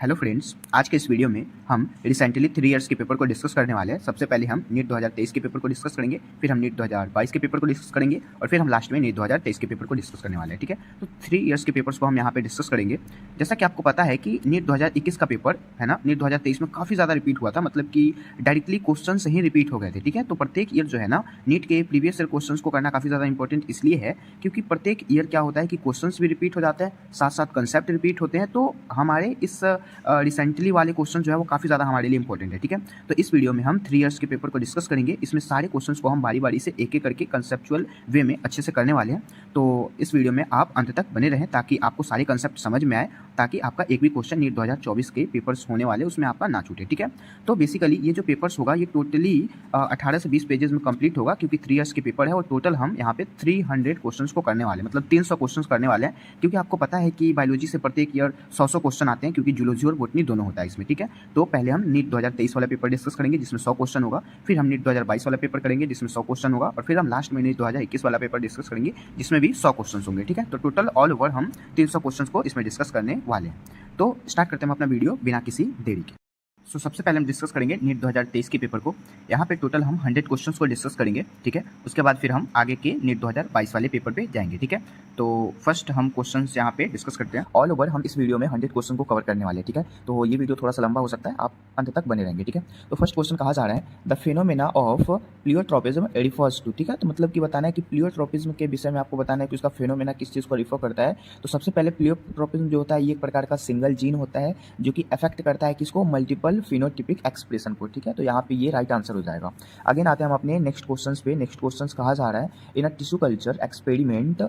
Hello friends, आज के इस वीडियो में हम रिसेंटली 3 इयर्स के पेपर को डिस्कस करने वाले हैं। सबसे पहले हम नीट 2023 के पेपर को डिस्कस करेंगे, फिर हम नीट 2022 के पेपर को डिस्कस करेंगे और फिर हम लास्ट में नीट 2023 के पेपर को डिस्कस करने वाले हैं। ठीक है, तो 3 इयर्स के पेपर्स को हम यहाँ पे डिस्कस करेंगे। जैसा कि आपको पता है कि नीट 2021 का पेपर है ना, नीट 2023 में काफ़ी ज़्यादा रिपीट हुआ था, मतलब कि डायरेक्टली क्वेश्चन से ही रिपीट हो गए थे। ठीक है, तो प्रत्येक ईयर जो है ना, नीट के प्रीवियस ईयर क्वेश्चन को करना काफ़ी ज़्यादा इंपॉर्टेंट इसलिए है क्योंकि प्रत्येक ईयर क्या होता है कि क्वेश्चन भी रिपीट हो जाते हैं, साथ साथ कंसेप्ट रिपीट होते हैं। तो हमारे इस रिसेंटली वाले क्वेश्चन जो है वो काफ़ी ज़्यादा हमारे लिए इंपॉर्टेंट है। ठीक है, तो इस वीडियो में हम 3 इयर्स के पेपर को डिस्कस करेंगे। इसमें सारे क्वेश्चंस को हम बारी बारी से एक एक करके कंसेप्चुअल वे में अच्छे से करने वाले हैं। तो इस वीडियो में आप अंत तक बने रहें ताकि आपको सारे कंसेप्ट समझ में आए, ताकि आपका एक भी क्वेश्चन नीट 2024 के पेपर्स होने वाले उसमें आपका ना छूटे। ठीक है, तो बेसिकली ये जो पेपर्स होगा ये टोटली 18 से 20 पेजेस में कंप्लीट होगा क्योंकि 3 इयर्स के पेपर है और टोटल हम यहाँ पे 300 क्वेश्चंस को करने वाले हैं, मतलब 300 क्वेश्चंस करने वाले हैं। क्योंकि आपको पता है कि बायोलॉजी से प्रत्येक ईयर 100 क्वेश्चन आते हैं क्योंकि जूलॉजी और बॉटनी दोनों होता है इसमें। ठीक है, तो पहले हम नीट 2023 वाला पेपर डिस्कस करेंगे जिसमें 100 क्वेश्चन होगा, फिर हम नीट 2022 वाला पेपर करेंगे जिसमें 100 क्वेश्चन होगा और फिर हम लास्ट में नीट 2021 वाला पेपर डिस्कस करेंगे जिसमें भी 100 क्वेश्चन होंगे। ठीक है, तो टोटल ऑल ओवर हम 300 क्वेश्चन को इसमें डिस्कस करने वाले हैं। तो स्टार्ट करते हैं हम अपना वीडियो बिना किसी देरी के। सबसे पहले हम डिस्कस करेंगे नीट 2023 के पेपर को। यहाँ पे टोटल हम 100 क्वेश्चंस को डिस्कस करेंगे। ठीक है, उसके बाद फिर हम आगे के नीट 2022 वाले पेपर पे जाएंगे। ठीक है, तो फर्स्ट हम क्वेश्चंस यहाँ पे डिस्कस करते हैं। ऑल ओवर हम इस वीडियो में 100 क्वेश्चन को कवर करने वाले हैं। ठीक है, तो ये वीडियो थोड़ा सा लंबा हो सकता है, आप अंत तक बने रहेंगे। ठीक है, तो फर्स्ट क्वेश्चन कहा जा रहा है the phenomena of pleiotropism refers to. ठीक है, तो मतलब कि बताना है कि प्लियोट्रोपिज्म के विषय में आपको बताना है कि उसका फिनोमेना किस चीज़ को रिफर करता है। तो सबसे पहले प्लियोट्रोपिज्म जो होता है ये एक प्रकार का सिंगल जीन होता है जो कि अफेक्ट करता है किसको, मल्टीपल फिनोटिपिक एक्सप्रेशन को। ठीक है, तो यहाँ पे ये राइट आंसर हो जाएगा। अगेन आते हैं हम अपने नेक्स्ट क्वेश्चंस पे। नेक्स्ट क्वेश्चंस कहा जा रहा है in a tissue culture experiment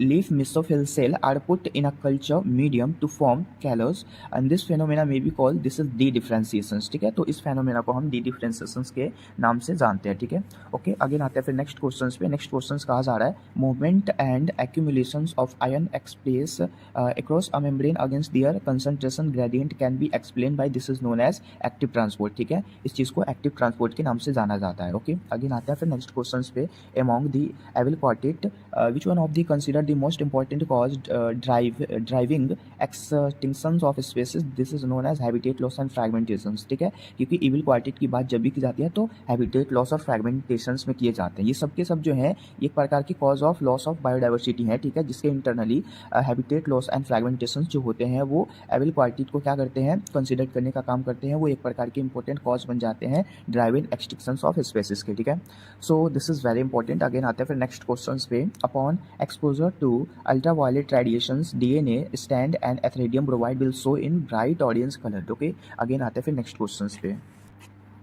leaf mesophyll cell are put in a culture medium to form calluses and this phenomena may be called this is the differentiations. ठीक है, तो इस phenomena को हम डी डिफरेंशिएशंस के नाम से जानते हैं। ठीक है, ओके अगेन आते हैं फिर नेक्स्ट क्वेश्चंस पे। नेक्स्ट क्वेश्चंस कहा जा रहा है movement and accumulations of ion express across a membrane against their concentration gradient can be explain by this is known as active transport. ठीक है, इस चीज़ को एक्टिव ट्रांसपोर्ट के नाम से जाना जाता है। ओके अगेन आते हैं फिर नेक्स्ट क्वेश्चंस पे। Among the evil quartet which one of the consider the most important cause driving extinctions of species this is known as habitat loss and fragmentations. ठीक है, क्योंकि एविल क्वार्टेट की बात जब भी की जाती है तो हैबिटेट लॉस और फ्रैगमेंटेशंस में किए जाते हैं। ये सब के सब जो है एक प्रकार की cause of loss of biodiversity है। ठीक है, जिसके इंटरनली हैबिटेट लॉस एंड फ्रैगमेंटेशंस जो होते हैं वो एविल क्वार्टेट को क्या करते हैं, कंसिडर करने का काम करते हैं। वो एक प्रकार के इंपॉर्टेंट कॉज बन जाते हैं ड्राइविंग एक्सटिंक्शंस ऑफ स्पीशीज के। ठीक है, so this is very important. Again आते हैं फिर नेक्स्ट क्वेश्चंस पे। Upon exposure to ultraviolet radiations DNA strand and ethidium bromide will show in bright orange colour. Okay again आते हैं फिर नेक्स्ट क्वेश्चंस पे।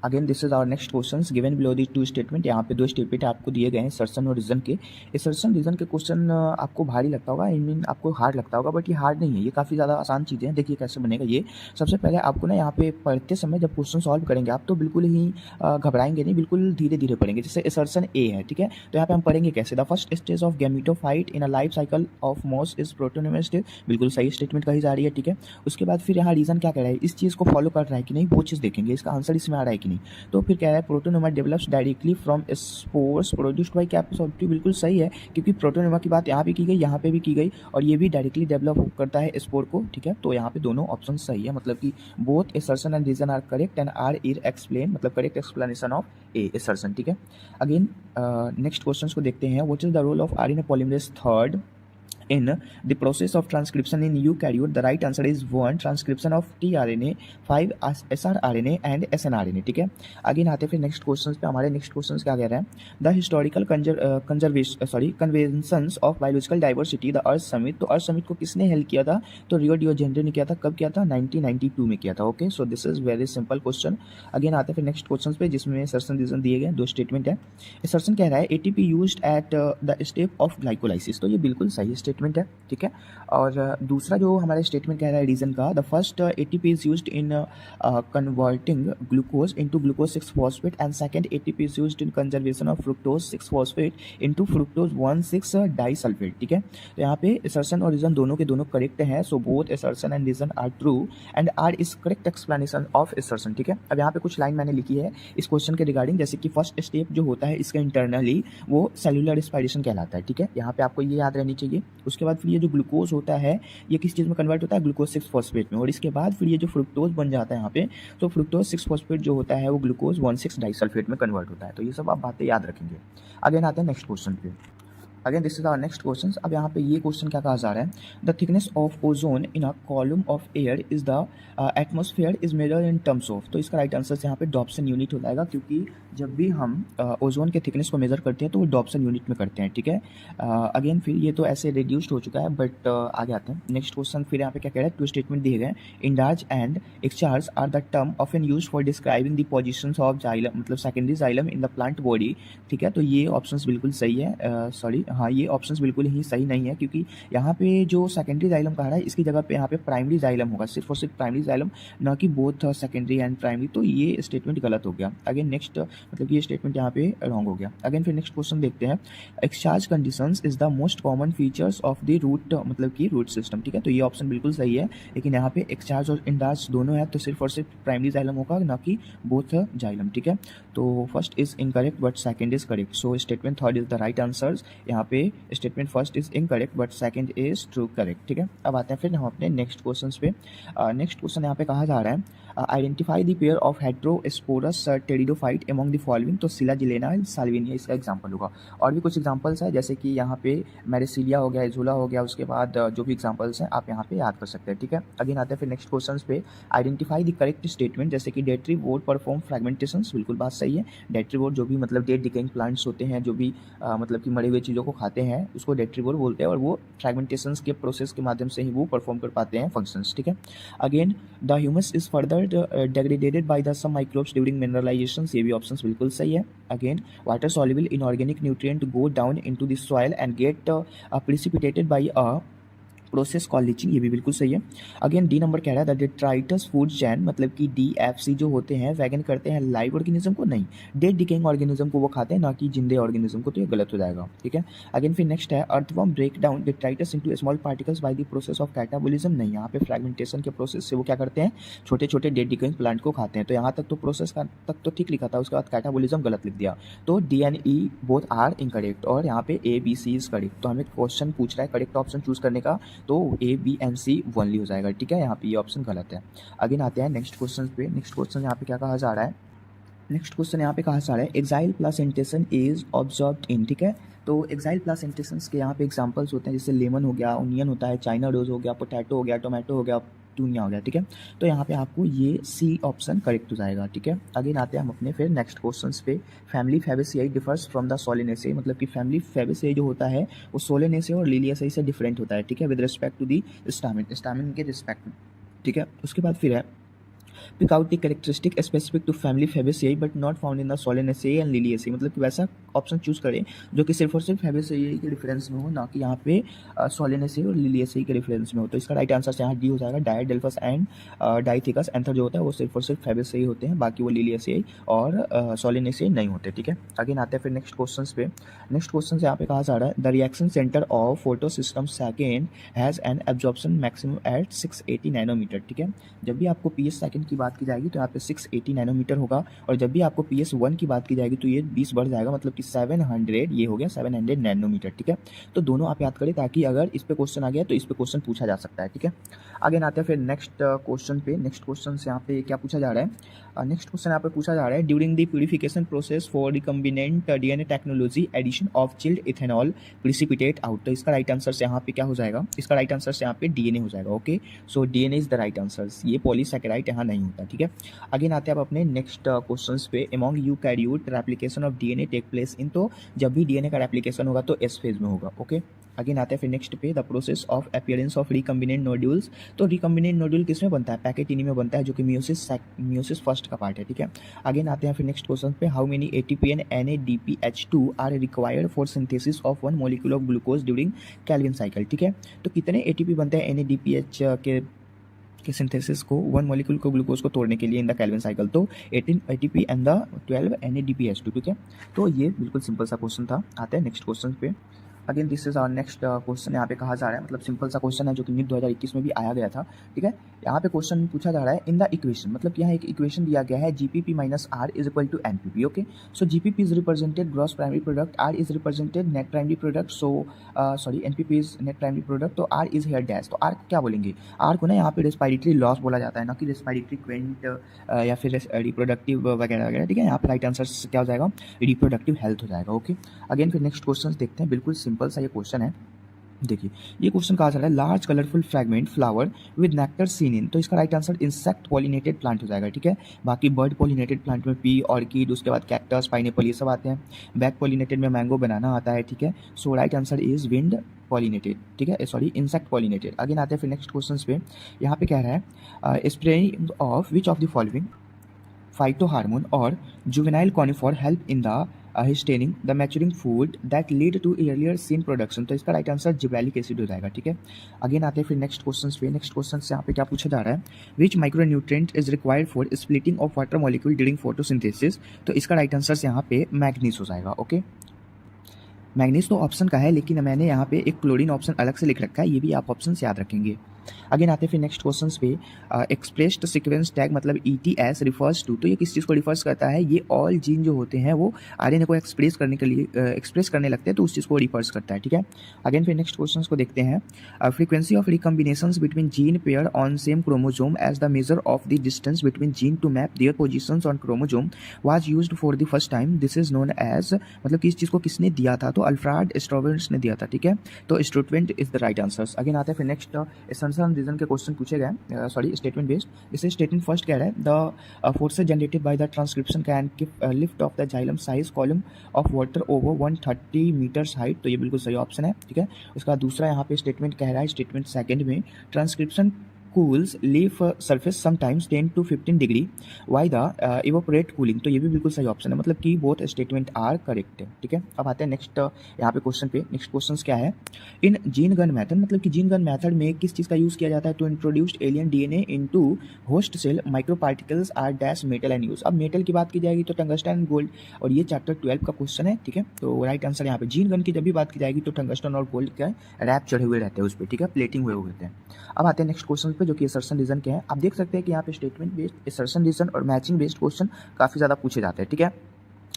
Again this is our next questions given below the two statement. यहाँ पे दो statement आपको दिए गए हैं सर्सन और रीजन के। इस सर्सन रीजन के क्वेश्चन आपको भारी लगता होगा, आई मीन आपको हार्ड लगता होगा, बट ये हार्ड नहीं है, ये काफ़ी ज़्यादा आसान चीज़ें हैं। देखिए कैसे बनेगा ये। सबसे पहले आपको ना यहाँ पे पढ़ते समय जब क्वेश्चन सॉल्व करेंगे आप तो बिल्कुल ही घबराएंगे नहीं, बिल्कुल धीरे धीरे पढ़ेंगे। जैसे असर्शन ए है, ठीक है, तो यहाँ पे हम पढ़ेंगे कैसे। The first stage of gametophyte in a life cycle of moss is protonemal stage. बिल्कुल सही स्टेटमेंट कही जा रही है। ठीक है, उसके बाद फिर यहाँ रीजन क्या कह रहा है, इस चीज़ को फॉलो कर रहा है कि नहीं, वो चीज़ देखेंगे, इसका आंसर इसमें आ रहा है कि नहीं। तो फिर क्या है, protonema develops directly from spores produced by capsule. बिल्कुल सही है क्योंकि प्रोटोनोमा की बात यहाँ पे की गई, यहाँ पे भी की गई और ये भी डायरेक्टली डेवलप करता है स्पोर को। ठीक है, तो यहाँ पे दोनों ऑप्शन सही है, मतलब कि both assertion and reason are correct and are er explain, मतलब correct explanation of a assertion. ठीक है, अगेन नेक्स्ट क्वेश्चन को देखते हैं। What is the role of RNA polymerase third in the process of transcription in eukaryote? The right answer is 1 transcription of tRNA, 5 srRNA and snRNA। ठीक है, again आते हैं फिर नेक्स्ट क्वेश्चंस पे। हमारे नेक्स्ट क्वेश्चंस क्या कह रहा है, the historical conventions of biological diversity the earth summit. तो अर्थ समिट को किसने हेल्प किया था, तो रियो डी जेनेरो ने किया था। कब किया था, 1992 में किया था। Okay, so this is very simple question. Again आते हैं फिर नेक्स्ट क्वेश्चंस पे जिसमें सर्सन रीजन दिए गए, दो स्टेटमेंट है। सर्सन कह रहा है ATP used at the step of glycolysis. तो ये बिल्कुल सही स्टेटमेंट है। ठीक है, और दूसरा जो हमारा स्टेटमेंट कह रहा है रीजन का, the first ATP is used in converting glucose into glucose 6 phosphate and second ATP is used in conservation of fructose 6 phosphate into fructose 1,6 disulphate. ठीक है, तो यहाँ पे असर्शन और रीजन दोनों के दोनों करेक्ट हैं। So both assertion and reason are true and R is correct explanation of assertion. ठीक है, अब यहाँ पे कुछ लाइन मैंने लिखी है इस क्वेश्चन के रिगार्डिंग, जैसे कि फर्स्ट स्टेप जो होता है इसका इंटरनली वो सेलुलर रेस्पिरेशन कहलाता है। ठीक है, यहाँ पे आपको ये याद रहनी चाहिए। उसके बाद फिर ये जो ग्लूकोज होता है ये किस चीज़ में कन्वर्ट होता है, ग्लूकोज 6 फॉस्फेट में, और इसके बाद फिर ये जो फ्रुक्टोज बन जाता है यहाँ पे, तो फ्रुक्टोज 6 फॉस्फेट जो होता है वो ग्लूकोज 1,6 डाइसल्फेट में कन्वर्ट होता है। तो ये सब आप बातें याद रखेंगे। अगेन आते हैं नेक्स्ट क्वेश्चन पे। Again this is our next question. अब यहाँ पे ये क्वेश्चन क्या कहा जा रहा है, the thickness of ozone in a column of air is the atmosphere is measured in terms of. तो इसका राइट आंसर यहाँ पे डॉप्सन यूनिट हो जाएगा, क्योंकि जब भी हम ओजोन के थिकनेस को मेजर करते हैं तो वो डॉप्सन यूनिट में करते हैं, ठीक है। अगेन फिर ये तो ऐसे रिड्यूस्ड हो चुका है, बट आगे आते हैं नेक्स्ट क्वेश्चन। फिर यहाँ पे क्या कह रहा है, टू स्टेटमेंट दिए गए, endarch and exarch are the term often used for describing the positions of xylem, मतलब secondary xylem in the plant body, ठीक है। तो ये ऑप्शंस बिल्कुल सही है, सॉरी हाँ ये ऑप्शंस बिल्कुल ही सही नहीं है, क्योंकि यहाँ पे जो सेकेंडरी जाइलम कह रहा है इसकी जगह पे यहाँ पे प्राइमरी जाइलम होगा, सिर्फ और सिर्फ प्राइमरी जाइलम, ना कि बोथ सेकेंडरी एंड प्राइमरी। तो ये स्टेटमेंट गलत हो गया। अगेन नेक्स्ट मतलब ये स्टेटमेंट यहाँ पे रॉन्ग हो गया। अगेन फिर नेक्स्ट क्वेश्चन देखते हैं, exarch conditions is the most common features of the root, मतलब कि रूट सिस्टम, ठीक है। तो ये ऑप्शन बिल्कुल सही है, लेकिन यहाँ पे एक्सचार्ज और इंडार्ज दोनों है, तो सिर्फ और सिर्फ प्राइमरी जाइलम होगा, ना कि बोथ जाइलम, ठीक है। तो first is incorrect but second is correct, so statement third is the right answer. यहाँ पे statement first is incorrect but second is true correct, ठीक है। अब आते हैं फिर हम अपने नेक्स्ट क्वेश्चन पे। नेक्स्ट क्वेश्चन यहाँ पे कहा जा रहा है, identify the pair of heterosporous pteridophyte among the following. तो सिलाजिलेना साल्विनिया इसका एग्जांपल होगा, और भी कुछ एग्जांपल्स है जैसे कि यहाँ पे मेरिसिलिया हो गया, एजोला हो गया, उसके बाद जो भी एग्जांपल्स हैं आप यहाँ पे याद कर सकते हैं, ठीक है। अगेन आते हैं फिर नेक्स्ट क्वेश्चन पे, आइडेंटिफाई द करेक्ट स्टेटमेंट, जैसे कि डेट्री वोड परफॉर्म फ्रेगमेंटेशंस, बिल्कुल बात सही है। डेट्री वोड जो भी मतलब डेड डिकेइंग प्लांट्स होते हैं, जो भी मतलब कि मरे हुए चीज़ों को खाते हैं, उसको डेट्री वोड बोलते हैं, और वो फ्रेगमेंटेशंस के प्रोसेस के माध्यम से ही वो परफॉर्म कर पाते हैं फंक्शंस, ठीक है। Again the humus is further degradated by the some microbes during mineralisation, ये भी ऑप्शन बिल्कुल सही है। Again water soluble inorganic nutrient go down into the soil and get precipitated by a process call leaching, ये भी बिल्कुल सही है। अगेन डी नंबर कह रहा है डेट्राइटस फूड चैन, मतलब कि DFC जो होते हैं वैगन करते हैं लाइव ऑर्गेनिज्म को, नहीं डेड डिकेइंग ऑर्गेनिज्म को वो खाते हैं, ना कि जिंदे ऑर्गेनिज्म को, तो ये गलत हो जाएगा, ठीक है। अगेन फिर नेक्स्ट है, earthworm break down detritus into small particles by the process of catabolism, नहीं यहाँ पे फ्रेगमेंटेशन के प्रोसेस से वो क्या करते हैं, छोटे छोटे डेड डिकेइंग प्लांट को खाते हैं। तो यहाँ तक तो प्रोसेस का तक तो ठीक लिखा था, उसके बाद कैटाबोलिज्म गलत लिख दिया, तो D and E both are incorrect, और यहाँ पे A B C is correct. तो हमें क्वेश्चन पूछ रहा है करेक्ट ऑप्शन चूज करने का, तो A B and C only हो जाएगा, ठीक है। यहाँ पे ये ऑप्शन गलत है। अगेन आते हैं नेक्स्ट क्वेश्चन पे। नेक्स्ट क्वेश्चन यहाँ पे क्या कहा जा रहा है, नेक्स्ट क्वेश्चन यहाँ पे कहा जा रहा है, axile placentation is observed in, ठीक है। तो एक्साइल प्लासेंटेशंस के यहाँ पे एग्जांपल्स होते हैं, जैसे लेमन हो गया, ओनियन होता है, चाइना रोज हो गया, पोटैटो हो गया, टोमेटो हो गया, टूनिया हो गया, ठीक है। तो यहाँ पे आपको ये C ऑप्शन करेक्ट हो जाएगा, ठीक है। अगेन आते हैं हम अपने फिर नेक्स्ट क्वेश्चंस पे। फैमिली फैबेसियाई डिफर्स फ्रॉम द सोलेनेसियाई, मतलब कि फैमिली फैबेसियाई जो होता है वो सोलेनेसियाई और लिलियासियाई से डिफरेंट होता है, ठीक है, with respect to the stamen के रिस्पेक्ट में, ठीक है। उसके बाद फिर है, pick out the characteristic specific to family Fabaceae but not found in the Solanaceae and Liliaceae, मतलब कि वैसा ऑप्शन चूज करें जो कि सिर्फ और सिर्फ Fabaceae के रेफरेंस में हो, ना कि यहाँ पे Solanaceae और Liliaceae के रेफरेंस में हो। तो इसका राइट आंसर यहाँ डी हो जाएगा, डायडेल्फस एंड डाइथिकस एंथर जो होता है वो सिर्फ और सिर्फ Fabaceae होते हैं, बाकी वो Liliaceae और Solanaceae नहीं होते, ठीक है। आगे आते हैं फिर नेक्स्ट क्वेश्चन पे। नेक्स्ट क्वेश्चन यहाँ पे कहा जा रहा है, the reaction centre of photo system second has an absorption maximum at 680 nanometre, ठीक है। जब भी आपको PS सेकेंड की बात की जाएगी तो यहाँ पे 680 नैनोमीटर होगा, और जब भी आपको PS1 की बात की जाएगी तो ये 20 बढ़ जाएगा, मतलब कि 700, ये हो गया 700 नैनोमीटर, ठीक है। तो दोनों आप याद करें, ताकि अगर इस पे क्वेश्चन आ गया तो इस पे क्वेश्चन पूछा जा सकता है, ठीक है। आगे आते हैं फिर नेक्स्ट क्वेश्चन पे। नेक्स्ट क्वेश्चन से यहाँ पे क्या पूछा जा रहा है, नेक्स्ट क्वेश्चन यहाँ पे पूछा जा रहा है, during the purification process for recombinant DNA technology addition of chilled ethanol precipitate out. तो इसका राइट आंसर से यहाँ पे क्या हो जाएगा, इसका राइट आंसर से यहाँ पे DNA हो जाएगा, okay. So DNA is the right answer, ये पॉलीसैकेराइड यहाँ नहीं होता, ठीक है। अगेन आते हैं अब अपने नेक्स्ट क्वेश्चंस पे। Among eukaryote replication of DNA take place in, तो जब भी DNA का रेप्लिकेशन होगा तो S फेज में होगा, ओके। अगेन आते हैं फिर नेक्स्ट पे, the process of appearance of recombinant nodules. तो रिकम्बिनेंट नोड्यूल किसमें बनता है, पैकेटिनी में बनता है, जो कि मियोसिस फर्स्ट का पार्ट है, ठीक है। अगेन आते हैं फिर नेक्स्ट क्वेश्चन पे, how many ATP and NADPH2 are required for synthesis of 1 molecule of glucose during Calvin cycle, ठीक है। तो कितने ATP बनते हैं NADPH के सिंथेसिस को, 1 मॉलिक्यूल को ग्लूकोज को तोड़ने के लिए इन द कैल्विन साइकिल, तो 18 ATP एंड द 12 NADPH2, ठीक है। तो ये बिल्कुल सिंपल सा क्वेश्चन था। आते हैं नेक्स्ट क्वेश्चन पे। Again this is our next question. यहाँ पे कहा जा रहा है, मतलब सिंपल सा क्वेश्चन है जो कि नीट 2021 में भी आया गया था, ठीक है। यहाँ पे क्वेश्चन पूछा जा रहा है इन द इक्वेशन, मतलब कि यहाँ एक इक्वेशन दिया गया है GPP minus R is equal to NPP. Okay, so GPP is represented gross primary product, R is represented net primary product, so sorry NPP is net primary product, तो R is here dash. तो R क्या बोलेंगे, are को ना यहाँ पे respiratory loss बोला जाता है, ना कि रेस्पिरेटरी क्वेंट या फिर रिप्रोडक्टिव वगैरह वगैरह, ठीक है। यहाँ पे राइट आंसर क्या हो जाएगा, रिप्रोडक्टिव हेल्थ हो जाएगा। ओके, अगेन फिर नेक्स्ट क्वेश्चन देखते हैं। बिल्कुल सिंपल सा ये क्वेश्चन है। देखिए ये क्वेश्चन कहा जा रहा है large colourful fragment flower with nectar seen in, तो इसका right answer insect pollinated plant हो जाएगा, ठीक है। बाकी बर्ड पॉलिनेटेड प्लांट में पी, ऑर्किड, उसके बाद कैक्टस, पाइनएप्पल, ये सब आते हैं। बैक पॉलिनेटेड में मैंगो, बनाना आता है, ठीक है। So right answer is wind pollinated, ठीक है, सॉरी इंसेक्ट पॉलिनेटेड। अगेन आते हैं फिर नेक्स्ट क्वेश्चन पे। यहाँ पे कह रहा है spraying of which of the following phytohormone or juvenile conifer help in the histaining the maturing food that lead to earlier scene production, तो इसका राइट आंसर जिब्रेलिक एसिड हो जाएगा, ठीक है। अगेन आते हैं फिर नेक्स्ट क्वेश्चन पे। नेक्स्ट क्वेश्चन से यहाँ पे क्या पूछा जा रहा है, which micronutrient is required for splitting of water molecule during photosynthesis, तो इसका राइट आंसर यहाँ पे मैग्नीज हो जाएगा। ओके, मैग्नीज तो ऑप्शन का है, लेकिन मैंने यहाँ पे एक क्लोरीन ऑप्शन अलग से लिख रखा है, ये भी आप ऑप्शन से याद रखेंगे। अगेन आते हैं फिर नेक्स्ट क्वेश्चन पे। एक्सप्रेस्ड सीक्वेंस टैग मतलब ETS रिफर्स टू, तो ये किस चीज़ को रिफर्स करता है, ये ऑल जीन जो होते हैं वो RNA को एक्सप्रेस करने के लिए एक्सप्रेस करने लगते हैं, तो उस चीज़ को रिफर्स करता है, ठीक है। अगेन फिर नेक्स्ट क्वेश्चन को देखते हैं। Frequency of recombinations between gene pair on same chromosome as the measure of the distance between gene to map their positions on chromosome was used for the first time, this is known as, मतलब कि इस चीज़ को किसने दिया था, तो Alfred स्ट्रोवेंट ने दिया था, ठीक है। तो Sturtevant is the right answer. Again आते हैं फिर नेक्स्ट एसेंशियल रीजन के क्वेश्चन पूछे गए, सॉरी स्टेटमेंट बेस्ड। इसे स्टेटमेंट फर्स्ट कह रहा है the forces generated by the transcription can lift of the xylem size column of water over 130 metres height, तो ये बिल्कुल सही ऑप्शन है, ठीक है। उसका दूसरा यहाँ पे स्टेटमेंट कह रहा है, स्टेटमेंट सेकंड में transcription cools leaf surface sometimes 10 to 15 degree why the evaporate cooling, तो ये भी बिल्कुल सही ऑप्शन है, मतलब कि बोथ स्टेटमेंट आर करेक्ट है, ठीक है। अब आते हैं नेक्स्ट यहाँ पे क्वेश्चन पे। नेक्स्ट क्वेश्चन क्या है, इन जीन गन मेथड, मतलब कि जीन गन मेथड में किस चीज़ का यूज़ किया जाता है, to introduced alien DNA into host cell micro particles are dash metal and use. अब मेटल की बात की जाएगी तो टंगस्टन एंड गोल्ड, और ये चैप्टर 12 का क्वेश्चन है, ठीक है। तो राइट आंसर यहाँ पे जीन गन की जब भी बात की जाएगी तो टंगस्टन और गोल्ड का रैप चढ़े हुए रहते हैं उस पर, ठीक है, प्लेटिंग हुए होते हैं। अब आते हैं नेक्स्ट क्वेश्चन पे जो कि असर्शन रीजन के हैं। आप देख सकते हैं कि यहाँ पे स्टेटमेंट बेस्ड, असर्शन रीजन और मैचिंग बेस्ड क्वेश्चन काफ़ी ज़्यादा पूछे जाते हैं, ठीक है।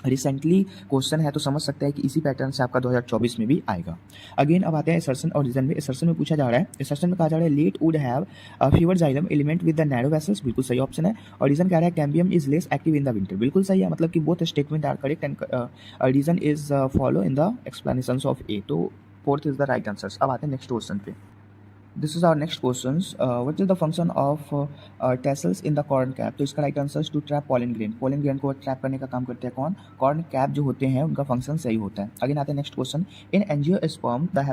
रिसेंटली क्वेश्चन है तो समझ सकते हैं कि इसी पैटर्न से आपका 2024 में भी आएगा। अगेन अब आते हैं असर्शन और रीजन में। असर्शन में पूछा जा रहा है, असर्शन में कहा जा रहा है late wood have fewer xylem element with the narrow vessels, बिल्कुल सही ऑप्शन है। और रीजन कह रहा है cambium is less active in the winter, बिल्कुल सही है, मतलब कि both statement are correct and reason is follow in the explanations of A, तो fourth is the right answer. अब आते हैं नेक्स्ट क्वेश्चन पे। This is our next question, what is the function of tassels in the corn cap, तो इसका right answer to trap pollen grain, pollen grain को trap करने का काम करते हैं कौन, कॉर्न कैप जो होते हैं उनका फंक्शन सही होता है। अगेन आते हैं next question, in angiosperm the